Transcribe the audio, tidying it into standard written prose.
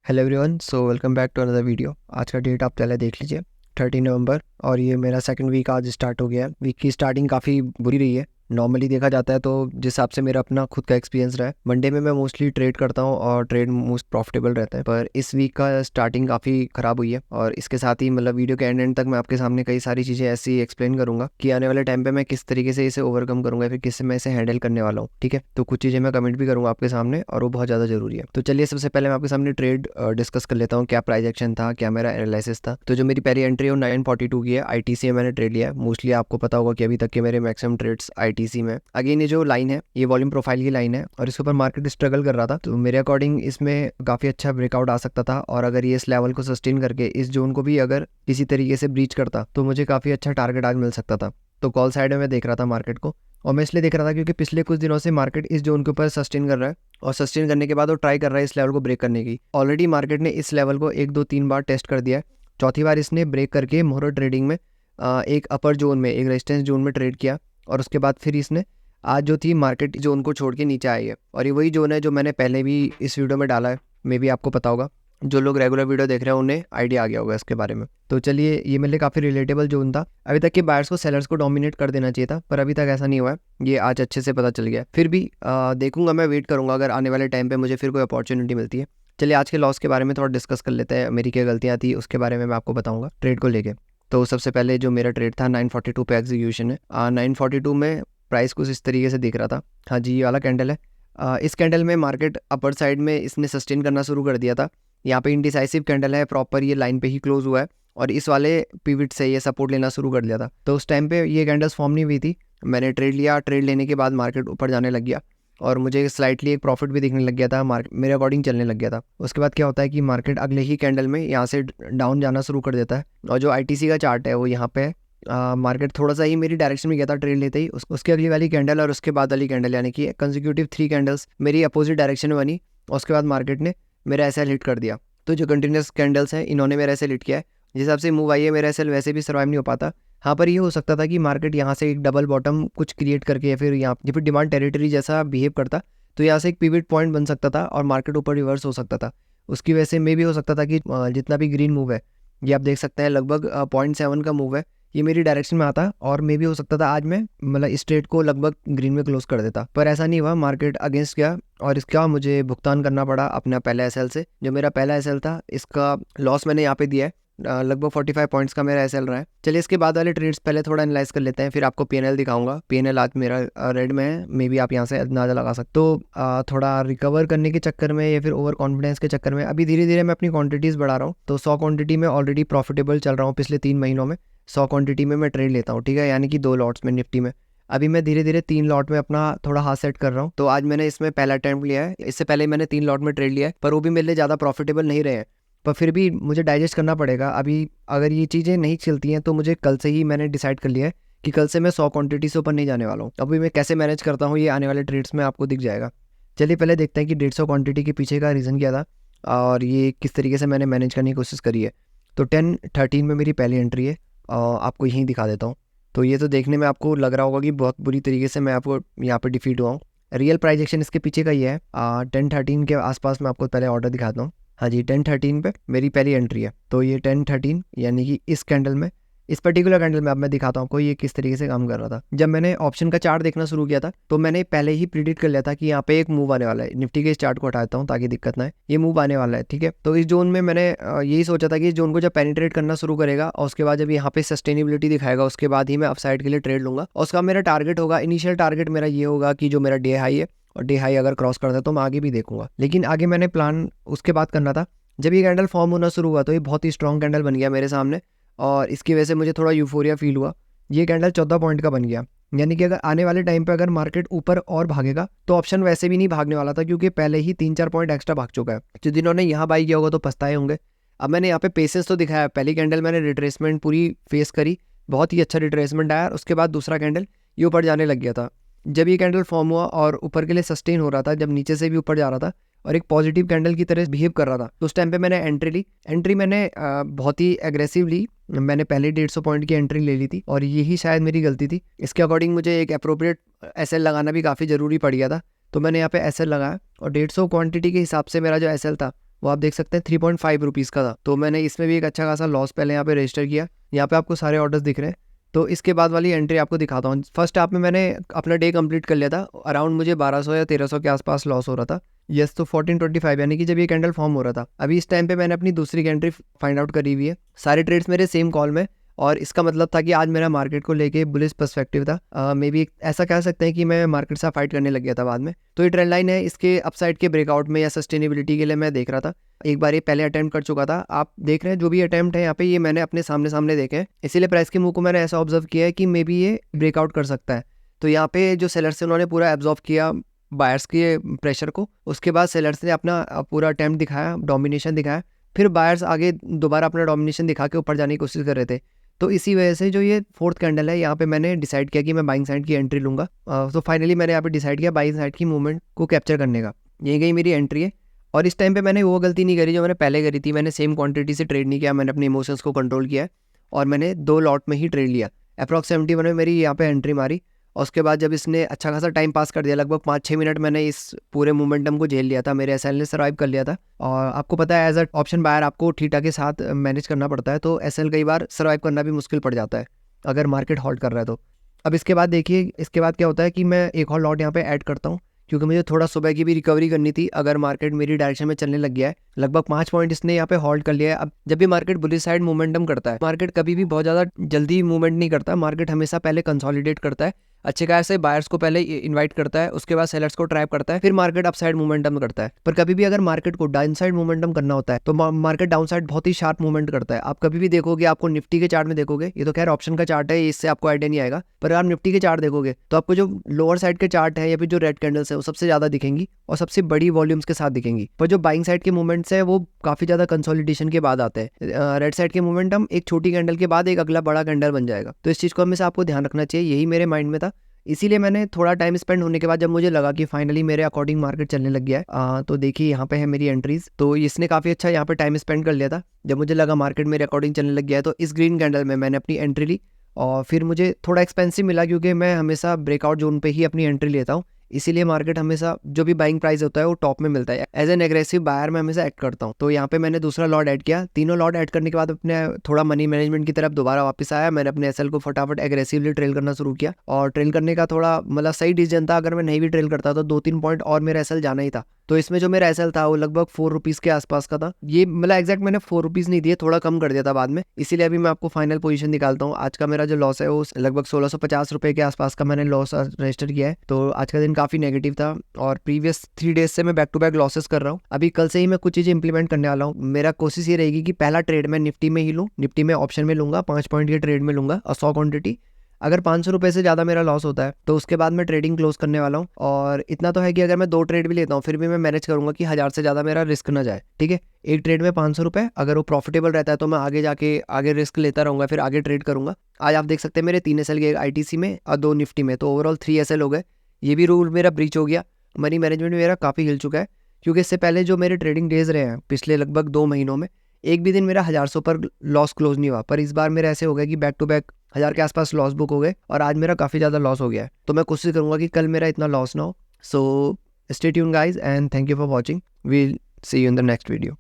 Hello everyone, so welcome back to another video. आज का date आप पहले देख लीजिए, 13 नवंबर, और ये मेरा सेकंड वीक आज स्टार्ट हो गया है। वीक की स्टार्टिंग काफ़ी बुरी रही है। नॉर्मली देखा जाता है तो जिस हिसाब से मेरा अपना खुद का एक्सपीरियंस रहा है, मंडे में मैं मोस्टली ट्रेड करता हूँ और ट्रेड मोस्ट प्रॉफिटेबल रहता है, पर इस वीक का स्टार्टिंग काफ़ी ख़राब हुई है। और इसके साथ ही मतलब वीडियो के एंड तक मैं आपके सामने कई सारी चीज़ें ऐसी एक्सप्लेन करूँगा कि आने वाले टाइम पे मैं किस तरीके से इसे ओवरकम करूँगा, फिर किससे मैं इसे हैंडल करने वाला हूँ। ठीक है, तो कुछ चीज़ें मैं कमेंट भी करूँगा आपके सामने और वो बहुत ज़्यादा ज़रूरी है। तो चलिए सबसे पहले मैं आपके सामने ट्रेड डिस्कस कर लेता हूँ, क्या प्राइस एक्शन था, क्या मेरा एनालिसिस था। तो जो मेरी पहली एंट्री है वो 942 की है, आईटीसी में मैंने ट्रेड लिया है। मोस्टली आपको पता होगा कि अभी तक के मेरे मैक्सिमम ट्रेड्स आईटीसी में। अगेन ये जो लाइन है ये वॉल्यूम प्रोफाइल की लाइन है और इसके ऊपर मार्केट स्ट्रगल कर रहा था, तो मेरे अकॉर्डिंग इसमें काफ़ी अच्छा ब्रेकआउट आ सकता था। और अगर ये इस लेवल को सस्टेन करके इस जोन को भी अगर किसी तरीके से ब्रीच करता तो मुझे काफ़ी अच्छा टारगेट आज मिल सकता था। तो कॉल साइड में मैं देख रहा था मार्केट को, और मैं इसलिए देख रहा था क्योंकि पिछले कुछ दिनों से मार्केट इस जोन के ऊपर सस्टेन कर रहा है और सस्टेन करने के बाद वो ट्राई कर रहा है इस लेवल को ब्रेक करने की। ऑलरेडी मार्केट ने इस लेवल को 1 2 3 बार टेस्ट कर दिया है। चौथी बार इसने ब्रेक करके मोहर ट्रेडिंग में एक अपर जोन में, एक रेजिस्टेंस जोन में ट्रेड किया, और उसके बाद फिर इसने आज जो थी मार्केट जोन को छोड़ के नीचे आई है। और ये वही जोन है जो मैंने पहले भी इस वीडियो में डाला है, मे भी आपको पता होगा। जो लोग रेगुलर वीडियो देख रहे हैं उन्हें आइडिया आ गया होगा इसके बारे में। तो चलिए, ये मेरे लिए काफ़ी रिलेटेबल जोन था। अभी तक के बायर्स को सेलर्स को डोमिनेट कर देना चाहिए था, पर अभी तक ऐसा नहीं हुआ है। ये आज अच्छे से पता चल गया। फिर भी देखूंगा, मैं वेट करूंगा अगर आने वाले टाइम पे मुझे फिर कोई अपॉर्चुनिटी मिलती है। चलिए आज के लॉस के बारे में थोड़ा डिस्कस कर लेते हैं। मेरी क्या गलतियाँ थी उसके बारे में मैं आपको बताऊंगा ट्रेड को लेके। तो सबसे पहले जो मेरा ट्रेड था 942 पे एग्जीक्यूशन है। 942 में प्राइस कुछ इस तरीके से दिख रहा था। हाँ जी, ये वाला कैंडल है। इस कैंडल में मार्केट अपर साइड में इसने सस्टेन करना शुरू कर दिया था। यहाँ पे इंडिसाइसिव कैंडल है, प्रॉपर ये लाइन पे ही क्लोज हुआ है और इस वाले पिवट से ये सपोर्ट लेना शुरू कर दिया था। तो उस टाइम पे ये कैंडल्स फॉर्म नहीं हुई थी। मैंने ट्रेड लिया, ट्रेड लेने के बाद मार्केट ऊपर जाने लग गया और मुझे स्लाइटली एक प्रॉफिट भी दिखने लग गया था। मार्केट मेरे अकॉर्डिंग चलने लग गया था। उसके बाद क्या होता है कि मार्केट अगले ही कैंडल में यहाँ से डाउन जाना शुरू कर देता है, और जो आईटीसी का चार्ट है वो यहाँ पे मार्केट थोड़ा सा ही मेरी डायरेक्शन में गया था ट्रेड लेते ही। उसके अगली वाली कैंडल और उसके बाद वाली कैंडल, यानी कि कंसेक्यूटिव 3 कैंडल्स मेरी अपोजिट डायरेक्शन में बनी। उसके बाद मार्केट ने मेरा एसएल हिट कर दिया। तो जो कंटिन्यूस कैंडल्स हैं इन्होंने मेरा एसएल हिट किया है। जिस हिसाब से मूव आई है मेरा एसएल वैसे भी सर्वाइव नहीं हो पाता। हाँ, पर ये हो सकता था कि मार्केट यहाँ से एक डबल बॉटम कुछ क्रिएट करके या फिर डिमांड टेरिटरी जैसा बिहेव करता, तो यहाँ से एक पिवट पॉइंट बन सकता था और मार्केट ऊपर रिवर्स हो सकता था। उसकी वजह से मे भी हो सकता था कि जितना भी ग्रीन मूव है, ये आप देख सकते हैं लगभग 0.7 का मूव है, ये मेरी डायरेक्शन में आता और मे भी हो सकता था आज मैं मतलब इस ट्रेड को लगभग ग्रीन में क्लोज कर देता। पर ऐसा नहीं हुआ, मार्केट अगेंस्ट गया और इसका मुझे भुगतान करना पड़ा अपना पहला एसएल से। जो मेरा पहला एसएल था इसका लॉस मैंने यहाँ पे दिया है। लगभग 45 पॉइंट्स का मेरा एसएल रहा है। चलिए इसके बाद वाले ट्रेड्स पहले थोड़ा एनालाइज कर लेते हैं, फिर आपको पीएनएल दिखाऊंगा। पीएनएल आज मेरा रेड में है, मे बी आप यहाँ से अंदाजा लगा सकते। तो थोड़ा रिकवर करने के चक्कर में या फिर ओवर कॉन्फिडेंस के चक्कर में अभी धीरे धीरे मैं अपनी क्वांटिटीज़ बढ़ा रहा हूँ। तो 100 क्वांटिटी में ऑलरेडी प्रॉफिटेबल चल रहा हूँ पिछले 3 महीनों में। 100 क्वांटिटी में मैं ट्रेड लेता हूँ, ठीक है, यानी कि 2 लॉट्स में निफ्टी में। अभी मैं धीरे धीरे 3 लॉट में अपना थोड़ा हाथ सेट कर रहा हूँ। तो आज मैंने इसमें पहला अटेम्प्ट लिया है। इससे पहले मैंने 3 लॉट में ट्रेड लिया है, पर वो भी मेरे लिए ज़्यादा प्रॉफिटेबल नहीं रहे हैं। पर फिर भी मुझे डाइजेस्ट करना पड़ेगा। अभी अगर ये चीज़ें नहीं चलती हैं तो मुझे कल से ही मैंने डिसाइड कर लिया है कि कल से मैं 100 क्वांटिटी से ऊपर नहीं जाने वाला हूँ। अभी मैं कैसे मैनेज करता हूँ ये आने वाले ट्रेड्स में आपको दिख जाएगा। चलिए पहले देखते हैं कि 150 क्वांटिटी के पीछे का रीज़न क्या था और ये किस तरीके से मैंने मैनेज करने की कोशिश करी है। तो 10-13 में मेरी पहली एंट्री है, आपको यहीं दिखा देता हूँ। तो ये तो देखने में आपको लग रहा होगा कि बहुत बुरी तरीके से मैं आपको यहाँ पर डिफीट हुआ हूँ। रियल प्राइस एक्शन इसके पीछे का ये है। 10-13 के आसपास मैं आपको पहले ऑर्डर दिखाता हूँ। हाँ जी, 10-13 पे मेरी पहली एंट्री है। तो ये 10-13 यानी कि इस कैंडल में, इस पर्टिकुलर कैंडल में अब मैं दिखाता हूँ आपको ये किस तरीके से काम कर रहा था। जब मैंने ऑप्शन का चार्ट देखना शुरू किया था तो मैंने पहले ही प्रिडिक्ट कर लिया था कि यहाँ पे एक मूव आने वाला है। निफ्टी के इस चार्ट को हटाता हूँ ताकि दिक्कत ना है, ये मूव आने वाला है, ठीक है। तो इस जोन में मैंने यही सोचा था कि इस जोन को जब पेनिट्रेट करना शुरू करेगा और उसके बाद जब यहाँ पे सस्टेनेबिलिटी दिखाएगा उसके बाद ही मैं अपसाइड के लिए ट्रेड लूंगा। और उसका मेरा टारगेट होगा, इनिशियल टारगेट मेरा ये होगा कि जो मेरा डे हाई है और डे हाई अगर क्रॉस करता है तो मैं आगे भी देखूंगा। लेकिन आगे मैंने प्लान उसके बाद करना था। जब ये कैंडल फॉर्म होना शुरू हुआ तो ये बहुत ही स्ट्रॉन्ग कैंडल बन गया मेरे सामने और इसकी वजह से मुझे थोड़ा यूफोरिया फील हुआ। ये कैंडल 14 पॉइंट का बन गया, यानी कि अगर आने वाले टाइम पे अगर मार्केट ऊपर और भागेगा तो ऑप्शन वैसे भी नहीं भागने वाला था, क्योंकि पहले ही 3-4 पॉइंट एक्स्ट्रा भाग चुका है। जो जिन्होंने यहाँ बाई किया होगा तो पछताए होंगे। अब मैंने यहाँ पे पेसेंस तो दिखाया। पहली कैंडल मैंने रिट्रेसमेंट पूरी फेस करी, बहुत ही अच्छा रिट्रेसमेंट आया। उसके बाद दूसरा कैंडल ये ऊपर जाने लग गया था। जब ये कैंडल फॉर्म हुआ और ऊपर के लिए सस्टेन हो रहा था, जब नीचे से भी ऊपर जा रहा था और एक पॉजिटिव कैंडल की तरह बिहेव कर रहा था, तो उस टाइम पे मैंने एंट्री ली। एंट्री मैंने बहुत ही एग्रेसिव ली। मैंने पहले 150 पॉइंट की एंट्री ले ली थी और यही शायद मेरी गलती थी। इसके अकॉर्डिंग मुझे एक अप्रोप्रिएट एसएल लगाना भी काफ़ी ज़रूरी पड़ गया था। तो मैंने यहाँ पे एसएल लगाया और 150 क्वांटिटी के हिसाब से मेरा जो एसएल था वो आप देख सकते हैं 3.5 रुपीज़ का था। तो मैंने इसमें भी एक अच्छा खासा लॉस पहले यहाँ पे रजिस्टर किया। यहाँ पे आपको सारे ऑर्डर्स दिख रहे हैं। तो इसके बाद वाली एंट्री आपको दिखाता हूँ। फर्स्ट आप में मैंने अपना डे कंप्लीट कर लिया था, अराउंड मुझे 1200 या 1300 के आसपास लॉस हो रहा था। यस, तो 1425 यानी कि जब ये कैंडल फॉर्म हो रहा था। अभी इस टाइम पे मैंने अपनी दूसरी एंट्री फाइंड आउट करी हुई है। सारे ट्रेड्स मेरे सेम कॉल में, और इसका मतलब था कि आज मेरा मार्केट को लेके बुलिश पर्सपेक्टिव था। मे बी ऐसा कह सकते हैं कि मैं मार्केट से फाइट करने लग गया था बाद में। तो ये ट्रेंड लाइन है, इसके अपसाइड के ब्रेकआउट में या सस्टेनेबिलिटी के लिए मैं देख रहा था। एक बार ये पहले अटेम्प्ट कर चुका था। आप देख रहे हैं जो भी अटेम्प्ट है यहाँ पे, ये मैंने अपने सामने सामने देखे हैं। इसीलिए प्राइस के मूव को मैंने ऐसा ऑब्जर्व किया है कि मे बी ये ब्रेकआउट कर सकता है। तो यहाँ पे जो सेलर्स थे उन्होंने पूरा एब्जॉर्व किया बायर्स के प्रेशर को। उसके बाद सेलर्स ने अपना पूरा अटेम्प्ट दिखाया, डोमिनेशन दिखाया। फिर बायर्स आगे दोबारा अपना डोमिनेशन दिखा के ऊपर जाने की कोशिश कर रहे थे। तो इसी वजह से जो ये फोर्थ कैंडल है, यहाँ पे मैंने डिसाइड किया कि मैं बाइंग साइड की एंट्री लूँगा। तो फाइनली मैंने यहाँ पे डिसाइड किया बाइंग साइड की मूवमेंट को कैप्चर करने का। ये गई मेरी एंट्री है। और इस टाइम पे मैंने वो गलती नहीं करी जो मैंने पहले करी थी। मैंने सेम क्वांटिटी से ट्रेड नहीं किया, मैंने अपने इमोशंस को कंट्रोल किया और मैंने 2 लॉट में ही ट्रेड लिया। अप्रॉक्स 71 में मेरी यहाँ पे एंट्री मारी। और उसके बाद जब इसने अच्छा खासा टाइम पास कर दिया, लगभग 5-6 मिनट मैंने इस पूरे मोमेंटम को झेल लिया था। मेरे एसएल ने सर्वाइव कर लिया था। और आपको पता है एज अ ऑप्शन बायर आपको थीटा के साथ मैनेज करना पड़ता है, तो एसएल कई बार सर्वाइव करना भी मुश्किल पड़ जाता है अगर मार्केट हॉल्ट कर रहा है तो। अब इसके बाद देखिए, इसके बाद क्या होता है कि मैं एक और लॉट यहाँ पे ऐड करता हूँ, क्योंकि मुझे थोड़ा सुबह की भी रिकवरी करनी थी। अगर मार्केट मेरी डायरेक्शन में चलने लग गया है, लगभग 5 पॉइंट इसने यहाँ पे हॉल्ट कर लिया है। अब जब भी मार्केट बुलिश साइड मोमेंटम करता है, मार्केट कभी भी बहुत ज़्यादा जल्दी मूवमेंट नहीं करता। मार्केट हमेशा पहले कंसोलिडेट करता है, अच्छे खासे बायर्स को पहले इन्वाइट करता है, उसके बाद सेलर्स को ट्रैप करता है, फिर मार्केट अपसाइड मोमेंटम करता है। पर कभी भी अगर मार्केट को डाउन साइड मोमेंटम करना होता है तो मार्केट डाउन साइड बहुत ही शार्प मूवमेंट करता है। आप कभी भी देखोगे, आपको निफ्टी के चार्ट में देखोगे, ये तो खैर ऑप्शन का चार्ट है, इससे आपको आइडिया नहीं आएगा, पर आप निफ्टी के चार्ट देखोगे तो आपको जो लोअर साइड के चार्ट है या फिर जो रेड कैंडल्स है वो सबसे ज्यादा दिखेंगी और सबसे बड़ी वॉल्यूम्स के साथ दिखेंगी। पर जो बाइंग साइड के मूवमेंट्स है वो काफी ज्यादा कंसोलिडेशन के बाद आते हैं। रेड साइड के मूवमेंटम एक छोटी कैंडल के बाद एक अगला बड़ा कैंडल बन जाएगा। तो इस चीज को हमेशा आपको ध्यान रखना चाहिए, यही मेरे माइंड में था। इसीलिए मैंने थोड़ा टाइम स्पेंड होने के बाद जब मुझे लगा कि फाइनली मेरे अकॉर्डिंग मार्केट चलने लग गया है, तो देखिए यहाँ पे है मेरी एंट्रीज। तो इसने काफ़ी अच्छा यहाँ पे टाइम स्पेंड कर लिया था। जब मुझे लगा मार्केट मेरे अकॉर्डिंग चलने लग गया है तो इस ग्रीन कैंडल में मैंने अपनी एंट्री ली। और फिर मुझे थोड़ा एक्सपेंसिव मिला क्योंकि मैं हमेशा ब्रेकआउट जोन पे ही अपनी एंट्री लेता हूँ। इसीलिए मार्केट हमेशा जो भी बाइंग प्राइस होता है वो टॉप में मिलता है। एज एन एग्रेसिव बायर मैं हमेशा एक्ट करता हूँ। तो यहाँ पे मैंने दूसरा लॉट ऐड किया। तीनों लॉट ऐड करने के बाद अपने थोड़ा मनी मैनेजमेंट की तरफ दोबारा वापस आया। मैंने अपने एसएल को फटाफट एग्रेसिवली ट्रेल करना शुरू किया। और ट्रेल करने का थोड़ा मतलब सही डिसीजन था। अगर मैं नहीं भी ट्रेल करता तो 2-3 पॉइंट और मेरा एसएल जाना ही था। तो इसमें जो मेरा एसएल था वो लगभग 4 रुपीज़ के आसपास का था। ये मतलब एग्जैक्ट मैंने 4 रुपीज़ नहीं दिए, थोड़ा कम कर दिया था बाद में। इसीलिए अभी मैं आपको फाइनल पोजीशन निकालता हूँ। आज का मेरा जो लॉस है वो लगभग 1650 रुपये के आसपास का मैंने लॉस रजिस्टर किया है। तो आज का दिन काफ़ी नेगेटिव था और प्रीवियस 3 डेज से मैं बैक टू बैक लॉसेस कर रहा हूँ। अभी कल से ही मैं कुछ चीज़ें इंप्लीमेंट करने वाला हूँ। मेरा कोशिश ये रहेगी कि पहला ट्रेड मैं निफ्टी में ही लूँ, निफ्टी में ऑप्शन में लूँगा, 5 पॉइंट के ट्रेड में लूँगा और 100 क्वांटिटी। अगर 500 रुपये से ज़्यादा मेरा लॉस होता है तो उसके बाद मैं ट्रेडिंग क्लोज करने वाला हूँ। और इतना तो है कि अगर मैं 2 ट्रेड भी लेता हूँ फिर भी मैं मैनेज करूँगा कि 1000 से ज़्यादा मेरा रिस्क ना जाए। ठीक है, एक ट्रेड में 500 रुपये, अगर वो प्रॉफिटेबल रहता है तो मैं आगे जाके आगे रिस्क लेता रहूँगा, फिर आगे ट्रेड करूँगा। आज आप देख सकते हैं मेरे 3 एसएल गए, आईटीसी में और 2 निफ्टी में, तो ओवरऑल 3 एसएल हो गए। ये भी रूल मेरा ब्रीच हो गया। मनी मैनेजमेंट मेरा काफ़ी हिल चुका है, क्योंकि इससे पहले जो मेरे ट्रेडिंग डेज रहे हैं पिछले लगभग 2 महीनों में, एक भी दिन मेरा 1100 पर लॉस क्लोज नहीं हुआ। पर इस बार मेरा ऐसे हो गया कि बैक टू बैक 1000 के आसपास लॉस बुक हो गए और आज मेरा काफ़ी ज़्यादा लॉस हो गया है। तो मैं कोशिश करूँगा कि कल मेरा इतना लॉस ना हो। So stay tuned guys and thank you for watching. We'll see you in the next video.